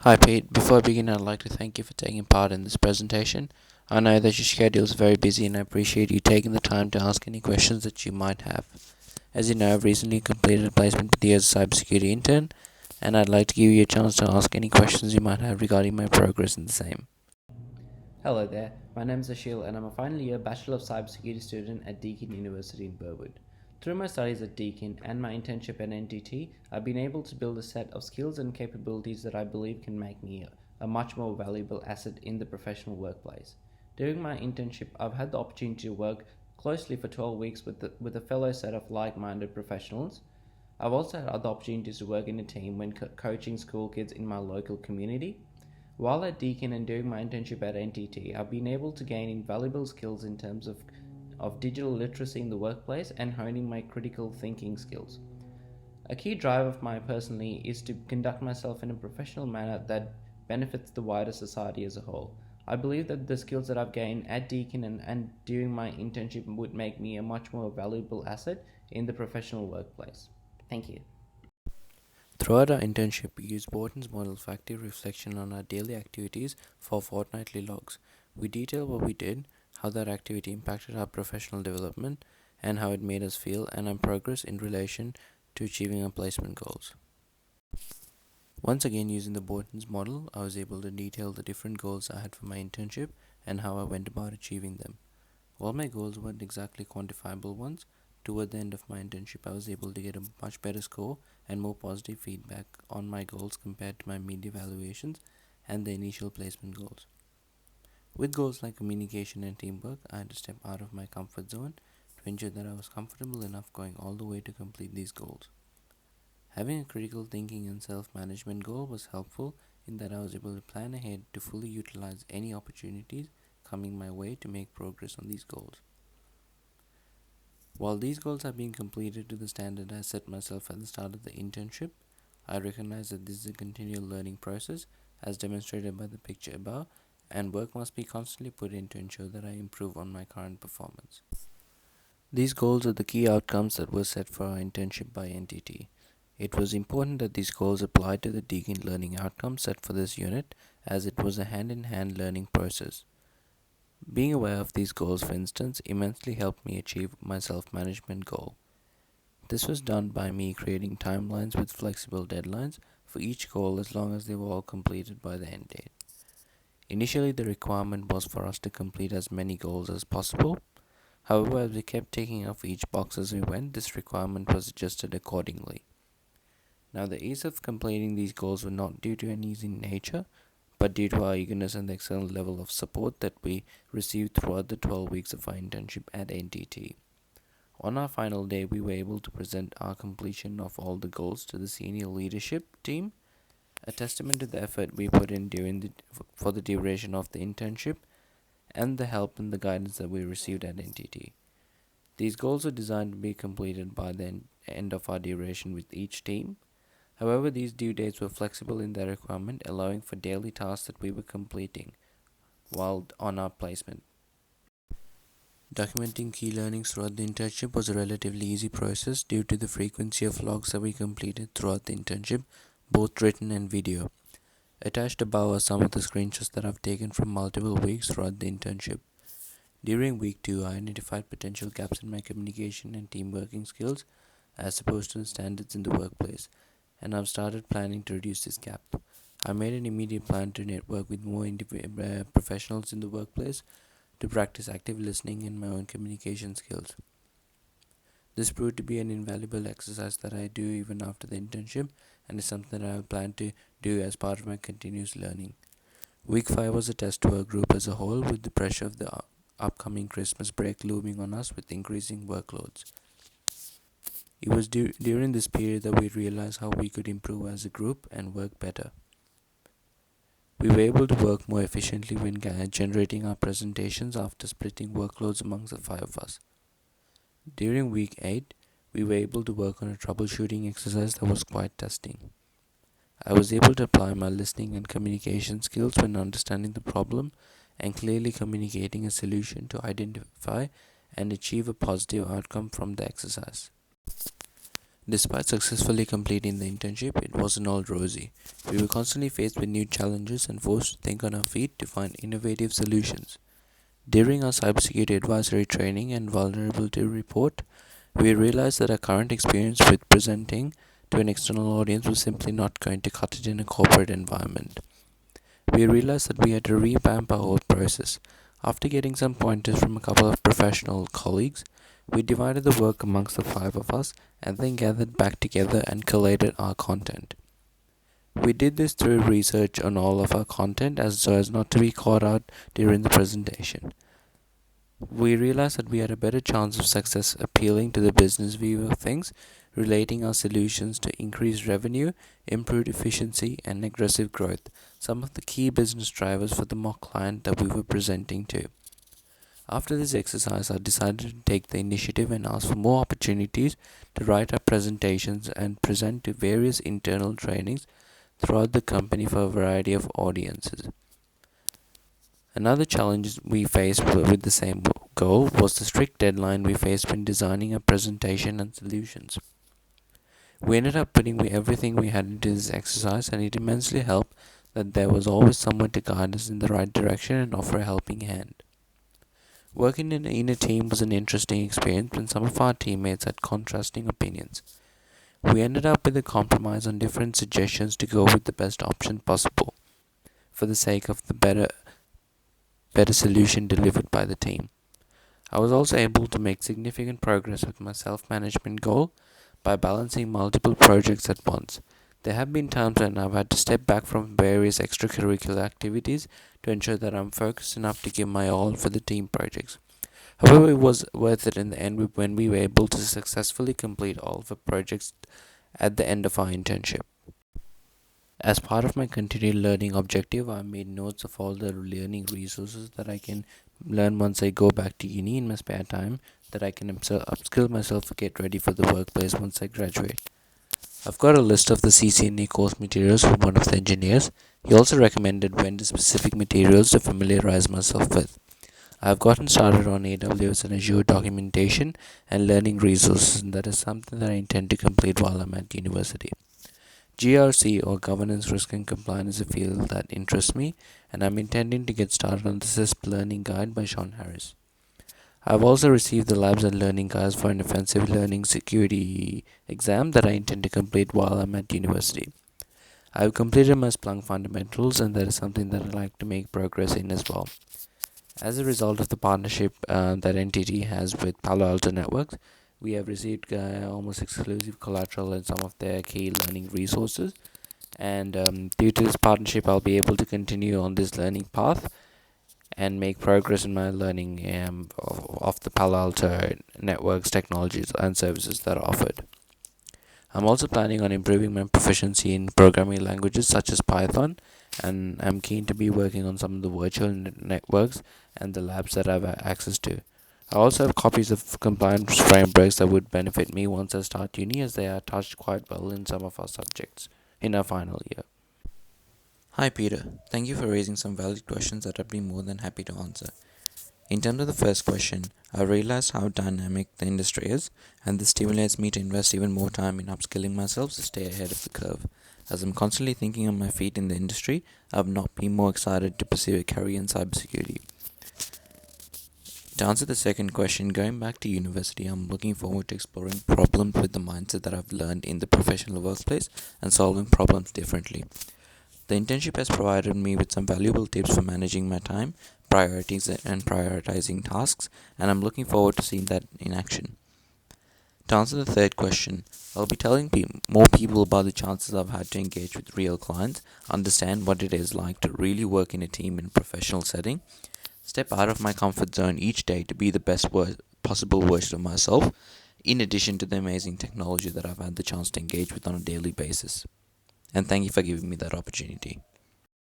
Hi Pete, before I begin I'd like to thank you for taking part in this presentation. I know that your schedule is very busy and I appreciate you taking the time to ask any questions that you might have. As you know, I've recently completed a placement with you as a cybersecurity intern, and I'd like to give you a chance to ask any questions you might have regarding my progress in the same. Hello there, my name is Ashil and I'm a final year Bachelor of Cybersecurity student at Deakin University in Burwood. Through my studies at Deakin and my internship at NTT, I've been able to build a set of skills and capabilities that I believe can make me a much more valuable asset in the professional workplace. During my internship, I've had the opportunity to work closely for 12 weeks with a fellow set of like-minded professionals. I've also had other opportunities to work in a team when coaching school kids in my local community. While at Deakin and during my internship at NTT, I've been able to gain invaluable skills in terms of digital literacy in the workplace and honing my critical thinking skills. A key drive of mine personally is to conduct myself in a professional manner that benefits the wider society as a whole. I believe that the skills that I've gained at Deakin and during my internship would make me a much more valuable asset in the professional workplace. Thank you. Throughout our internship, we used Wharton's model for active reflection on our daily activities for fortnightly logs. We detail what we did, how that activity impacted our professional development, and how it made us feel and our progress in relation to achieving our placement goals. Once again, using the Wharton's model, I was able to detail the different goals I had for my internship and how I went about achieving them. While my goals weren't exactly quantifiable ones, toward the end of my internship I was able to get a much better score and more positive feedback on my goals compared to my mid-evaluations and the initial placement goals. With goals like communication and teamwork, I had to step out of my comfort zone to ensure that I was comfortable enough going all the way to complete these goals. Having a critical thinking and self-management goal was helpful in that I was able to plan ahead to fully utilize any opportunities coming my way to make progress on these goals. While these goals have been completed to the standard I set myself at the start of the internship, I recognize that this is a continual learning process as demonstrated by the picture above, and work must be constantly put in to ensure that I improve on my current performance. These goals are the key outcomes that were set for our internship by NTT. It was important that these goals applied to the Deakin learning outcomes set for this unit, as it was a hand-in-hand learning process. Being aware of these goals, for instance, immensely helped me achieve my self-management goal. This was done by me creating timelines with flexible deadlines for each goal as long as they were all completed by the end date. Initially, the requirement was for us to complete as many goals as possible. However, as we kept ticking off each box as we went, this requirement was adjusted accordingly. Now, the ease of completing these goals were not due to an easy nature, but due to our eagerness and the excellent level of support that we received throughout the 12 weeks of our internship at NTT. On our final day, we were able to present our completion of all the goals to the senior leadership team, a testament to the effort we put in for the duration of the internship and the help and the guidance that we received at NTT. These goals are designed to be completed by the end of our duration with each team. However, these due dates were flexible in their requirement, allowing for daily tasks that we were completing while on our placement. Documenting key learnings throughout the internship was a relatively easy process due to the frequency of logs that we completed throughout the internship, both written and video. Attached above are some of the screenshots that I've taken from multiple weeks throughout the internship. During week 2, I identified potential gaps in my communication and team working skills as opposed to the standards in the workplace, and I've started planning to reduce this gap. I made an immediate plan to network with more professionals in the workplace to practice active listening and my own communication skills. This proved to be an invaluable exercise that I do even after the internship, and is something that I plan to do as part of my continuous learning. Week 5 was a test to our group as a whole, with the pressure of the upcoming Christmas break looming on us with increasing workloads. It was during this period that we realized how we could improve as a group and work better. We were able to work more efficiently when generating our presentations after splitting workloads amongst the 5 of us. During week 8, we were able to work on a troubleshooting exercise that was quite testing. I was able to apply my listening and communication skills when understanding the problem and clearly communicating a solution to identify and achieve a positive outcome from the exercise. Despite successfully completing the internship, it wasn't all rosy. We were constantly faced with new challenges and forced to think on our feet to find innovative solutions. During our cybersecurity advisory training and vulnerability report, we realized that our current experience with presenting to an external audience was simply not going to cut it in a corporate environment. We realized that we had to revamp our whole process. After getting some pointers from a couple of professional colleagues, we divided the work amongst the five of us and then gathered back together and collated our content. We did this through research on all of our content so as not to be caught out during the presentation. We realized that we had a better chance of success appealing to the business view of things, relating our solutions to increased revenue, improved efficiency, and aggressive growth, some of the key business drivers for the mock client that we were presenting to. After this exercise, I decided to take the initiative and ask for more opportunities to write our presentations and present to various internal trainings throughout the company for a variety of audiences. Another challenge we faced with the same goal was the strict deadline we faced when designing a presentation and solutions. We ended up putting everything we had into this exercise, and it immensely helped that there was always someone to guide us in the right direction and offer a helping hand. Working in a team was an interesting experience when some of our teammates had contrasting opinions. We ended up with a compromise on different suggestions to go with the best option possible for the sake of the better solution delivered by the team. I was also able to make significant progress with my self-management goal by balancing multiple projects at once. There have been times when I've had to step back from various extracurricular activities to ensure that I'm focused enough to give my all for the team projects. However, it was worth it in the end when we were able to successfully complete all of the projects at the end of our internship. As part of my continued learning objective, I made notes of all the learning resources that I can learn once I go back to uni in my spare time, that I can upskill myself to get ready for the workplace once I graduate. I've got a list of the CCNA course materials from one of the engineers. He also recommended vendor-specific materials to familiarize myself with. I've gotten started on AWS and Azure documentation and learning resources, and that is something that I intend to complete while I'm at university. GRC, or Governance, Risk and Compliance, is a field that interests me, and I'm intending to get started on the CISP Learning Guide by Sean Harris. I've also received the Labs and Learning Guides for an offensive learning security exam that I intend to complete while I'm at university. I've completed my Splunk fundamentals, and that is something that I'd like to make progress in as well. As a result of the partnership that NTT has with Palo Alto Networks, we have received almost exclusive collateral in some of their key learning resources. And due to this partnership, I'll be able to continue on this learning path and make progress in my learning of the Palo Alto Networks technologies and services that are offered. I'm also planning on improving my proficiency in programming languages such as Python, and I'm keen to be working on some of the virtual networks and the labs that I have access to. I also have copies of compliance frameworks that would benefit me once I start uni, as they are touched quite well in some of our subjects in our final year. Hi Peter, thank you for raising some valid questions that I'd be more than happy to answer. In terms of the first question, I realized how dynamic the industry is, and this stimulates me to invest even more time in upskilling myself to stay ahead of the curve. As I'm constantly thinking on my feet in the industry, I've not been more excited to pursue a career in cybersecurity. To answer the second question, going back to university, I'm looking forward to exploring problems with the mindset that I've learned in the professional workplace and solving problems differently. The internship has provided me with some valuable tips for managing my time, priorities, and prioritizing tasks, and I'm looking forward to seeing that in action. To answer the third question, I'll be telling more people about the chances I've had to engage with real clients, understand what it is like to really work in a team in a professional setting, step out of my comfort zone each day to be the best possible version of myself, in addition to the amazing technology that I've had the chance to engage with on a daily basis. And thank you for giving me that opportunity.